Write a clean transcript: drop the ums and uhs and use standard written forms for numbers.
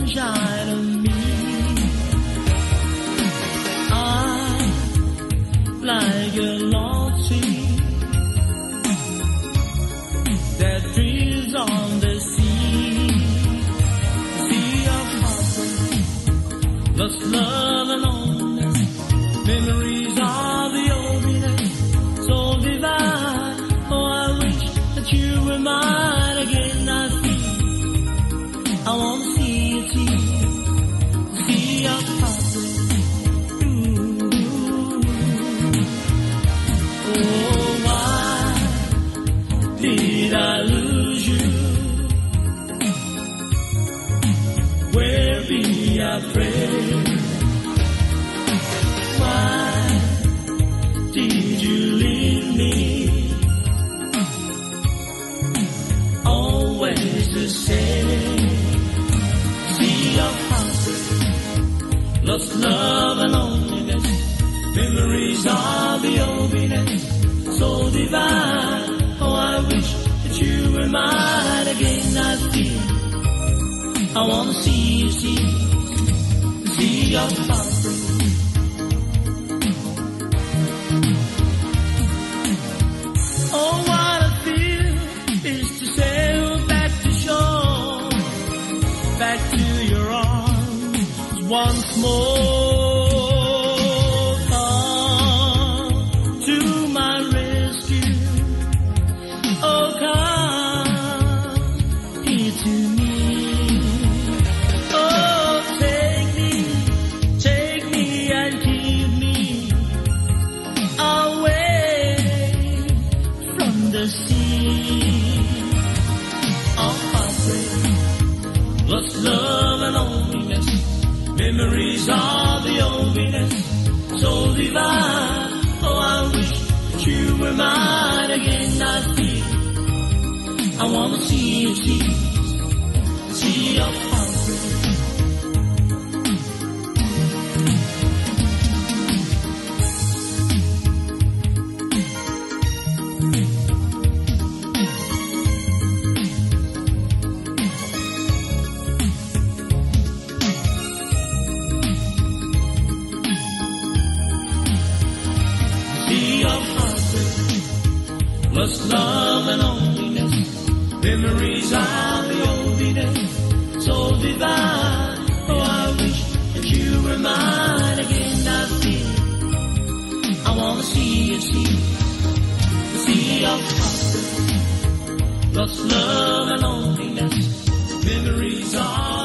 sunshine of me. I'm like a lost sea that drifts on the sea. Sea of heartbreak, lost love and loneliness, memories of the oldness, so divine. Oh, I wish that you were mine again. I feel I want to see you too. Sea of heartbreak. Ooh. Oh, why did I lose you? Where be I pray? Why did you leave me? Always the same. Sea of heartbreak, lost love and loneliness, memories of the oldness, so divine. Oh, I wish that you were mine again. I feel I want to see you, see the sea of heartbreak. Oh, what I feel is to sail back to shore, back to your arms once more. Come to my rescue. Oh, come here to me. Oh, take me and keep me away from the sea of heartbreak, lost love and loneliness, memories of the oldness, so divine. Oh, I wish that you were mine again. I feel I want to see you, see the sea of heartbreak. Lost love and loneliness, memories of the oldness, so divine. Oh, I wish that you were mine again. I feel I want to see you, see the sea of heartbreak, lost love and loneliness, memories of